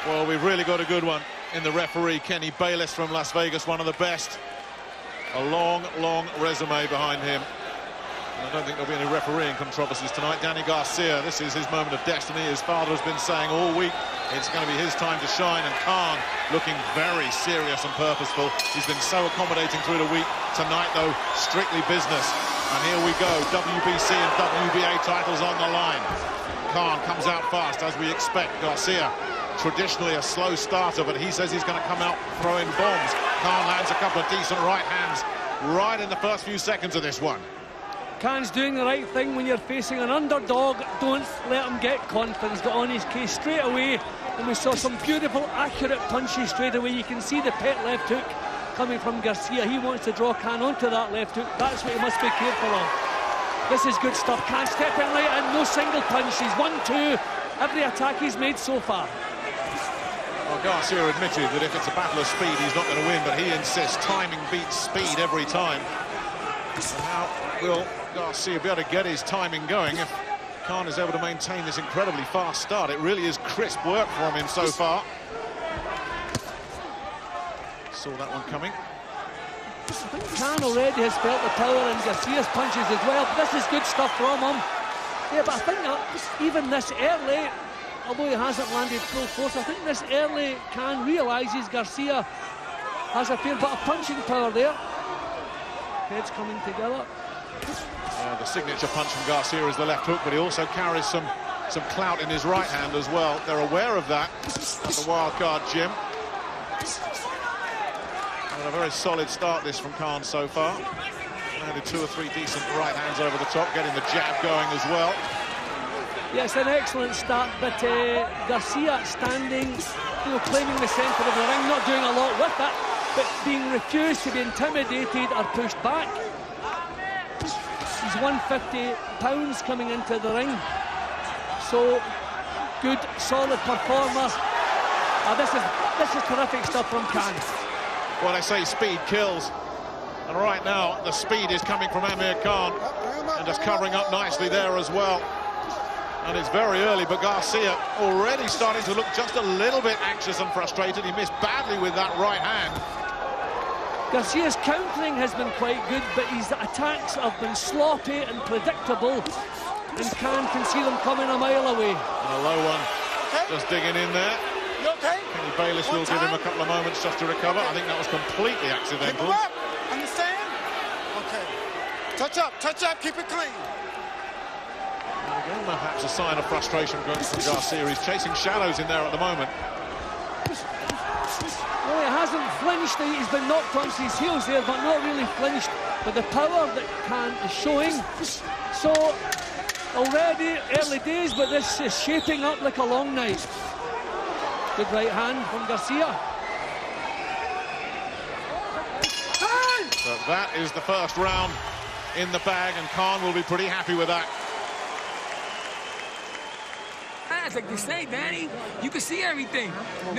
Well, we've really got a good one in the referee, Kenny Bayless from Las Vegas, one of the best. A long, long resume behind him. And I don't think there'll be any refereeing controversies tonight. Danny Garcia, this is his moment of destiny. His father has been saying all week it's going to be his time to shine, and Khan looking very serious and purposeful. He's been so accommodating through the week. Tonight, though, strictly business. And here we go, WBC and WBA titles on the line. Khan comes out fast, as we expect. Garcia, traditionally a slow starter, but he says he's going to come out throwing bombs. Khan lands a couple of decent right hands right in the first few seconds of this one. Khan's doing the right thing when you're facing an underdog. Don't let him get confidence. Got on his case straight away, and we saw some beautiful, accurate punches straight away. You can see the pet left hook coming from Garcia. He wants to draw Khan onto that left hook. That's what he must be careful of. This is good stuff. Khan stepping right in, no single punches. 1-2, every attack he's made so far. Well, Garcia admitted that if it's a battle of speed, he's not going to win, but he insists timing beats speed every time. And how will Garcia be able to get his timing going if Khan is able to maintain this incredibly fast start? It really is crisp work from him so far. Saw that one coming. I think Khan already has felt the power in Garcia's punches as well. This is good stuff from him. Yeah, but I think that even this early, although he hasn't landed full force, I think this early Khan realises Garcia has a fair bit of punching power there. Heads coming together. Yeah, the signature punch from Garcia is the left hook, but he also carries some clout in his right hand as well. They're aware of that at the wild card gym. And a very solid start this from Khan so far. Landed 2 or 3 decent right hands over the top, getting the jab going as well. Yes, an excellent start, but Garcia standing, claiming the centre of the ring, not doing a lot with it, but being refused to be intimidated or pushed back. He's 150 pounds coming into the ring. So, good, solid performer. This is terrific stuff from Khan. Well, they say speed kills. And right now, the speed is coming from Amir Khan. And just covering up nicely there as well. And it's very early, but Garcia already starting to look just a little bit anxious and frustrated. He missed badly with that right hand. Garcia's countering has been quite good, but his attacks have been sloppy and predictable, and Khan can see them coming a mile away. And a low one, just digging in there. Kenny Bayless will give him a couple of moments just to recover. I think that was completely accidental. Keep him up. Understand? Okay. Touch up, keep it clean. And again, perhaps a sign of frustration from Garcia. He's chasing shadows in there at the moment. Well, he hasn't flinched. He's been knocked onto his heels there, but not really flinched with the power that Khan is showing. So, already early days, but this is shaping up like a long night. Good right hand from Garcia. So that is the first round in the bag, and Khan will be pretty happy with that. That's like they say, Danny. You can see everything.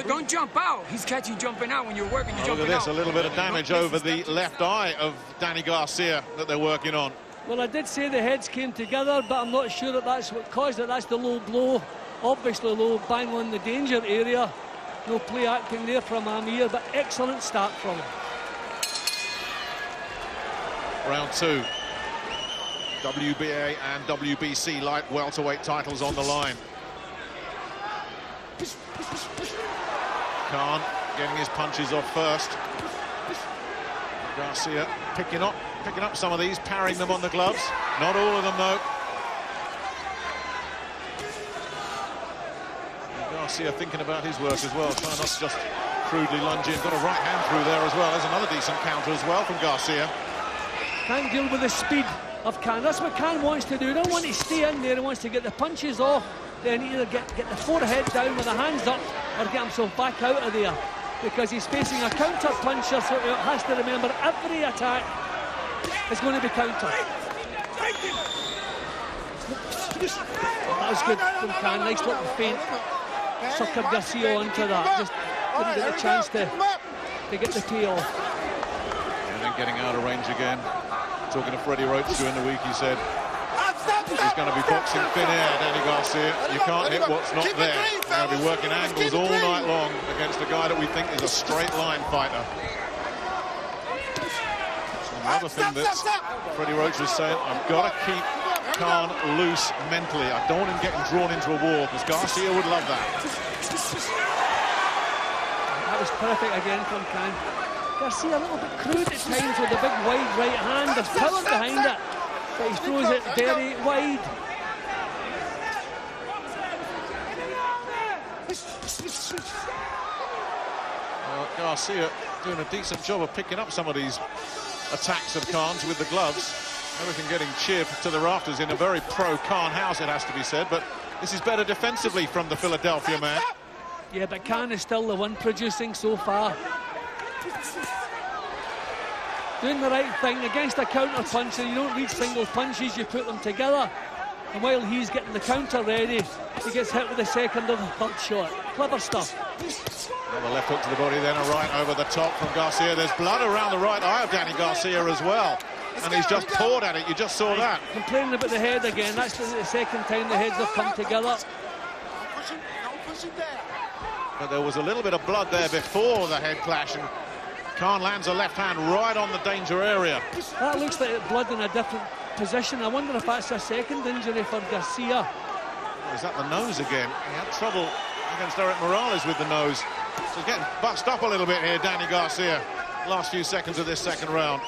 Don't jump out. He's catching you jumping out when you're working. You're jumping out. Look at this, a little bit of damage over the left eye of Danny Garcia that they're working on. Well, I did say the heads came together, but I'm not sure that that's what caused it. That's the low blow. Obviously low, bang on the danger area. No play acting there from Amir, but excellent start from him. Round 2. WBA and WBC light welterweight titles on the line. Khan getting his punches off first. Garcia picking up some of these, parrying them on the gloves. Not all of them, though. And Garcia thinking about his work as well, trying not to just crudely lunge in. Got a right hand through there as well. There's another decent counter as well from Garcia. Can't deal with the speed of Khan. That's what Khan wants to do. He don't want to stay in there. He wants to get the punches off, then either get the forehead down with the hands up or get himself back out of there, because he's facing a counter puncher, so he has to remember every attack is going to be countered. That was good from Khan. Nice little feint. Suckered Garcia onto that. Just didn't get the chance to get the tee off. And then getting out of range again. Talking to Freddie Roach during the week, he said, He's going to be boxing thin air, Danny Garcia. You can't hit what's not there. He's going to be working angles all night long against a guy that we think is a straight-line fighter. Another thing that Freddie Roach was saying, I've got to keep Khan loose mentally. I don't want him getting drawn into a war, because Garcia would love that. That was perfect again from Khan. Garcia a little bit crude at times with the big wide right hand. There's power behind it, but he throws it very wide. Garcia doing a decent job of picking up some of these attacks of Khan's with the gloves. Everything getting cheered to the rafters in a very pro-Khan house, it has to be said, but this is better defensively from the Philadelphia man. Yeah, but Khan is still the one producing so far. Doing the right thing against a counter puncher. You don't need single punches, you put them together. And while he's getting the counter ready, he gets hit with the second or the third shot. Clever stuff. Well, the left hook to the body, then a right over the top from Garcia. There's blood around the right eye of Danny Garcia as well. And he's just poured at it, you just saw that. Complaining about the head again. That's the second time the heads have come together. But there was a little bit of blood there before the head clash, and Khan lands a left hand right on the danger area. That looks like blood in a different position. I wonder if that's a second injury for Garcia. Is that the nose again? He had trouble against Eric Morales with the nose. So he's getting bust up a little bit here, Danny Garcia. Last few seconds of this second round.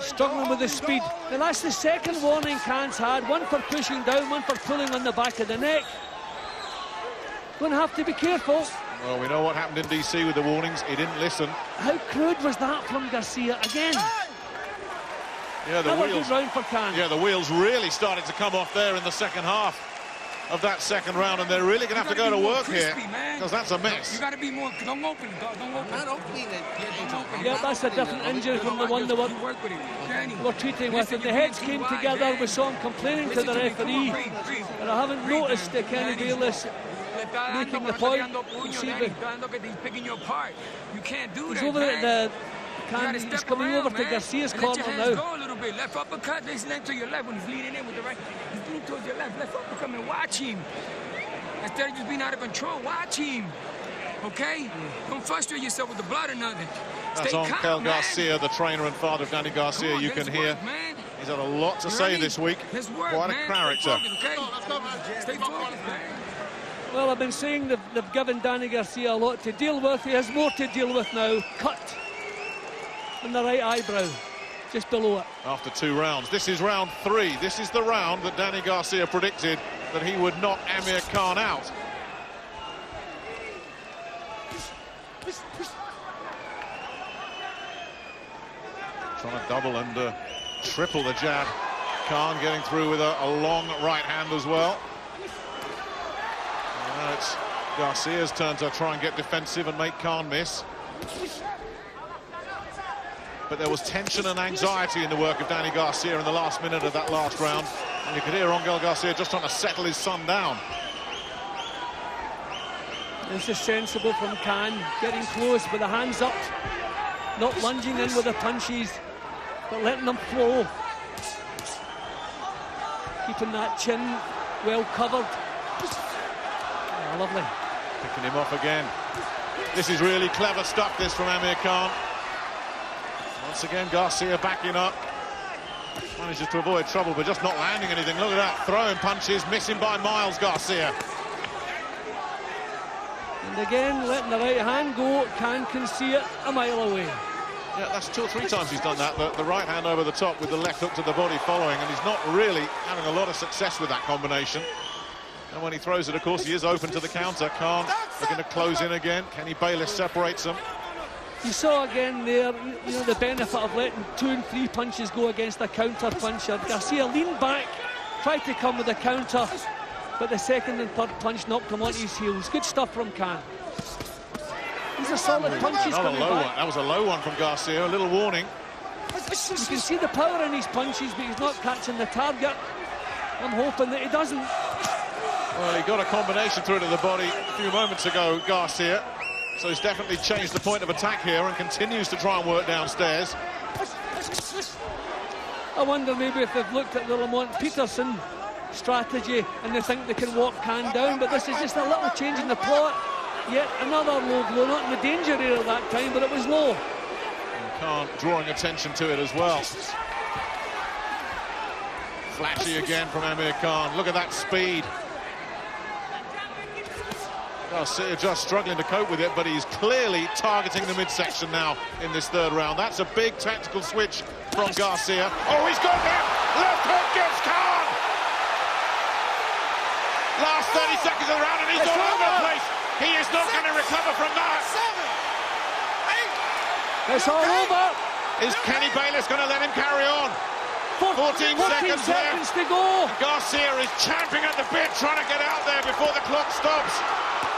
Struggling with the speed. Now that's the second warning Khan's had. One for pushing down, one for pulling on the back of the neck. Going to have to be careful. Well, we know what happened in DC with the warnings. He didn't listen. How crude was that from Garcia again? Yeah, the wheels. Round for Khan. Yeah, the wheels really started to come off there in the second half of that second round, and they're really going to have to go to work here, because that's a mess. You got to be more. Don't open it. Don't open it. Not opening it. Yeah, that's a different injury from the one that we're treating with. And the heads came together. We saw him complaining to the referee, but I haven't noticed that Kenny Bayless making the point. He's picking you apart. You can't do that. He's over at the. He's coming over to Garcia's corner now. Go a little bit. Left uppercut. This left to your left when he's leaning in with the right. He's leaning towards your left. Left uppercut and watch him. Instead of just being out of control, watch him. Okay? Don't frustrate yourself with the blood or nothing. That's Angel Garcia, the trainer and father of Danny Garcia. You can hear he's had a lot to say this week. Quite a character. Stay focused, man. Well, I've been saying they've given Danny Garcia a lot to deal with. He has more to deal with now. Cut in the right eyebrow, just below it. After 2 rounds. This is round 3. This is the round that Danny Garcia predicted that he would knock Amir Khan out. Trying to double and triple the jab. Khan getting through with a long right hand as well. Now it's Garcia's turn to try and get defensive and make Khan miss. But there was tension and anxiety in the work of Danny Garcia in the last minute of that last round. And you could hear Angel Garcia just trying to settle his son down. This is sensible from Khan, getting close with the hands up, not lunging in with the punches, but letting them flow. Keeping that chin well covered. Oh, lovely. Picking him off again. This is really clever stuff, this, from Amir Khan. Once again, Garcia backing up. Manages to avoid trouble, but just not landing anything. Look at that, throwing punches, missing by miles, Garcia. And again, letting the right hand go. Khan can see it a mile away. Yeah, that's 2 or 3 times he's done that. The right hand over the top with the left hook to the body following, and he's not really having a lot of success with that combination. And when he throws it, of course, he is open to the counter. Khan looking to close in again. Kenny Bayless separates them. You saw again there, you know, the benefit of letting 2 and 3 punches go against a counter puncher. Garcia leaned back, tried to come with a counter, but the second and third punch knocked him onto his heels. Good stuff from Khan. These are solid punches coming back. That was a low one from Garcia, a little warning. You can see the power in his punches, but he's not catching the target. I'm hoping that he doesn't. Well, he got a combination through to the body a few moments ago, Garcia. So he's definitely changed the point of attack here and continues to try and work downstairs. I wonder maybe if they've looked at the Lamont Peterson strategy and they think they can walk Khan down, but this is just a little change in the plot. Yet another low blow, not in the danger area that time, but it was low. And Khan drawing attention to it as well. Flashy again from Amir Khan. Look at that speed. Garcia just struggling to cope with it, but he's clearly targeting the midsection now in this third round. That's a big tactical switch from Garcia. Oh, he's got that! Left hook gets Khan! Last 30 seconds of the round, and he's all over the place. He is not going to recover from that. 7, 8. It's all over. Is Kenny Bayless going to let him carry on? 14 seconds left. To go. Garcia is champing at the bit, trying to get out there before the clock stops.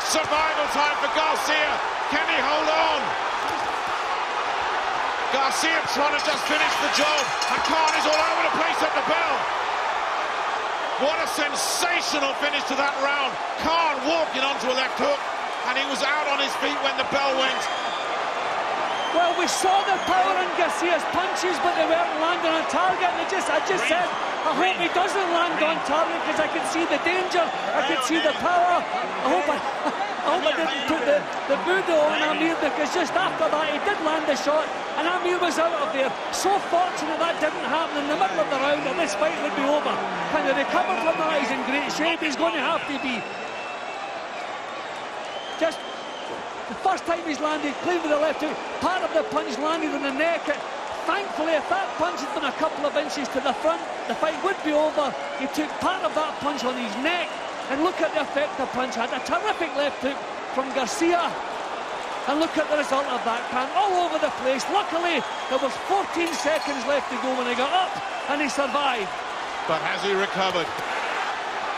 Survival time for Garcia. Can he hold on? Garcia trying to just finish the job, and Khan is all over the place at the bell. What a sensational finish to that round. Khan walking onto a left hook, and he was out on his feet when the bell went. Well, we saw the power in Garcia's punches, but they weren't landing on target. And I just said, I hope he doesn't land on target, because I can see the danger, I can see the power. I hope I didn't put the Budo on Amir, because just after that he did land the shot, and Amir was out of there. So fortunate that didn't happen in the middle of the round, and this fight would be over. Can he recover from that? He's in great shape. He's going to have to be. Just the first time he's landed, played with the left hook, part of the punch landed in the neck. Thankfully, if that punch had been a couple of inches to the front, the fight would be over. He took part of that punch on his neck, and look at the effect the punch had. A terrific left hook from Garcia, and look at the result of that. Khan all over the place. Luckily, there was 14 seconds left to go when he got up, and he survived. But has he recovered?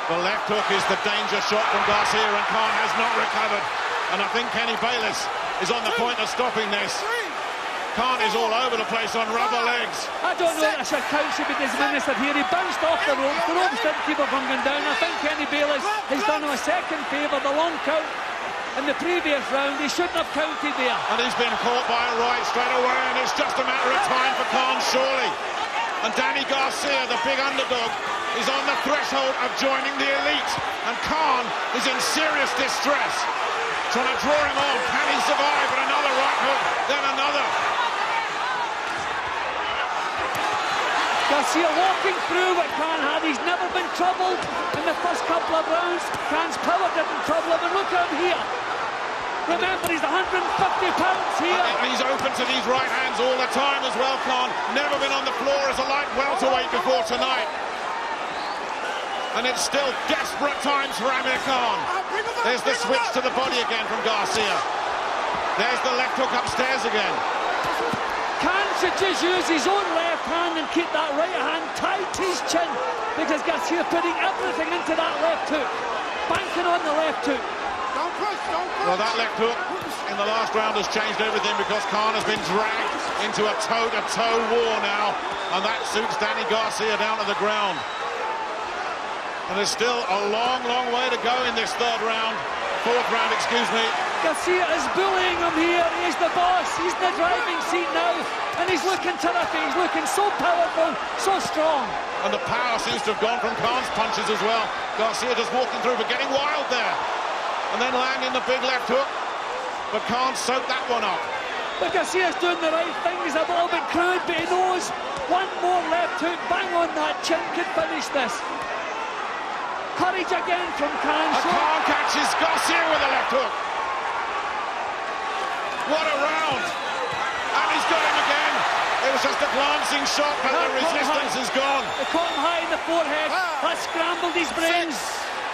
The left hook is the danger shot from Garcia, and Khan has not recovered. And I think Kenny Bayless is on the point of stopping this. Khan is all over the place on rubber legs. I don't know if a count should be administered here. He bounced off the ropes. The ropes didn't keep him from going down. I think Kenny Bayless has done him a second favour. The long count in the previous round, he shouldn't have counted there. And he's been caught by a right straight away, and it's just a matter of time for Khan, surely. And Danny Garcia, the big underdog, is on the threshold of joining the elite. And Khan is in serious distress. Trying to draw him on. Can he survive? And another right hook, then another. Garcia walking through what Khan had. He's never been troubled in the first couple of rounds. Khan's power didn't trouble him, and look at him here. Remember, he's 150 pounds here. And he's open to these right hands all the time as well, Khan. Never been on the floor as a light welterweight before tonight. And it's still desperate times for Amir Khan. There's the switch to the body again from Garcia. There's the left hook upstairs again. Khan should just use his own left hand and keep that right hand tight to his chin, because Garcia putting everything into that left hook, banking on the left hook. Don't push, don't push. Well, that left hook in the last round has changed everything, because Khan has been dragged into a toe-to-toe war now, and that suits Danny Garcia down to the ground. And there's still a long, long way to go in this third round. Fourth round, excuse me. Garcia is bullying him here. He's the boss. He's the driving seat now. And he's looking terrific. He's looking so powerful, so strong. And the power seems to have gone from Khan's punches as well. Garcia just walking through, but getting wild there. And then landing the big left hook. But Khan soaked that one up. But Garcia's doing the right thing. He's a little bit crude, but he knows one more left hook, bang on that chin, could finish this. Courage again from Khan. And Khan catches Garcia with a left hook. What a round. And he's got him again. It was just a glancing shot, but the resistance is gone. They caught him high in the forehead. That scrambled his brains.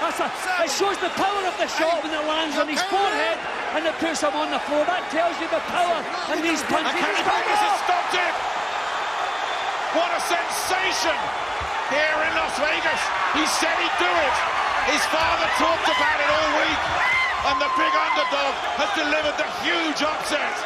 It shows the power of the shot when it lands on his forehead and it puts him on the floor. That tells you the power in these punches. And Kenny Bayless has stopped it. What a sensation here in Las Vegas. He said he'd do it. His father talked about it all week, and the big underdog has delivered the huge upset.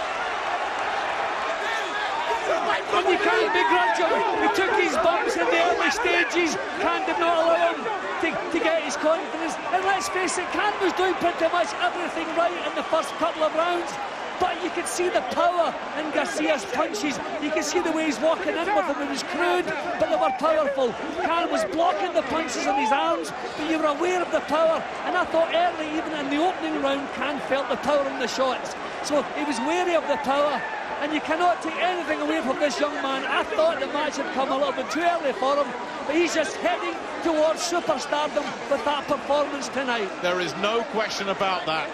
and you can't begrudge him. He took his bumps in the early stages. Khan did not allow him to get his confidence. And let's face it, Khan was doing pretty much everything right in the first couple of rounds. But you could see the power in Garcia's punches. You could see the way he's walking in with them. It was crude, but they were powerful. Khan was blocking the punches on his arms, but you were aware of the power. And I thought early, even in the opening round, Khan felt the power in the shots. So he was wary of the power. And you cannot take anything away from this young man. I thought the match had come a little bit too early for him, but he's just heading towards superstardom with that performance tonight. There is no question about that.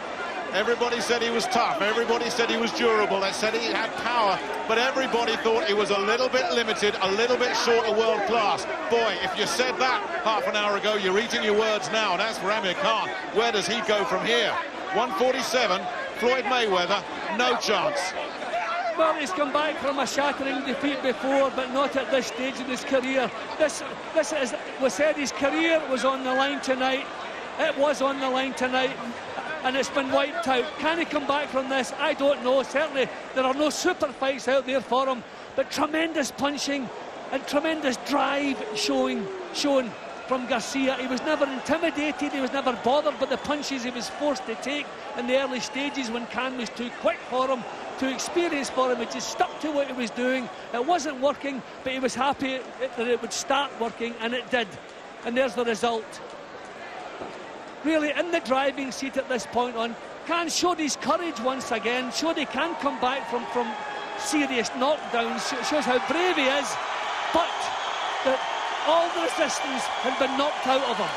Everybody said he was tough, everybody said he was durable, they said he had power, but everybody thought he was a little bit limited, a little bit short of world class. Boy, if you said that half an hour ago, you're eating your words now. And as for Amir Khan, where does he go from here? 147, Floyd Mayweather, no chance. Well, he's come back from a shattering defeat before, but not at this stage in his career. This is, we said his career was on the line tonight. It was on the line tonight, and it's been wiped out. Can he come back from this? I don't know. Certainly, there are no super fights out there for him, but tremendous punching and tremendous drive shown from Garcia. He was never intimidated, he was never bothered by the punches he was forced to take in the early stages when Khan was too quick for him, too experienced for him. He just stuck to what he was doing. It wasn't working, but he was happy that it would start working, and it did. And there's the result. Really in the driving seat at this point on. Khan showed his courage once again, showed he can come back from serious knockdowns, shows how brave he is, but all the resistance had been knocked out of him.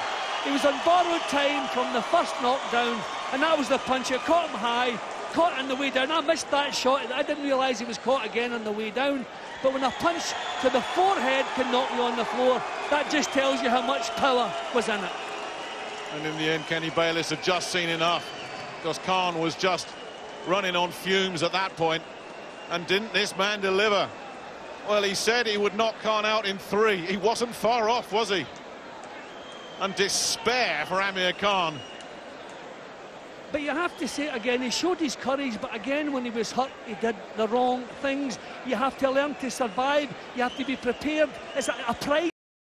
He was on borrowed time from the first knockdown, and that was the punch. It caught him high, caught on the way down. I missed that shot. I didn't realise he was caught again on the way down. But when a punch to the forehead can knock you on the floor, that just tells you how much power was in it. And in the end, Kenny Bayless had just seen enough, because Khan was just running on fumes at that point. And didn't this man deliver? Well, he said he would knock Khan out in 3. He wasn't far off, was he? And despair for Amir Khan. But you have to say again, he showed his courage, but again, when he was hurt, he did the wrong things. You have to learn to survive. You have to be prepared. It's a pride.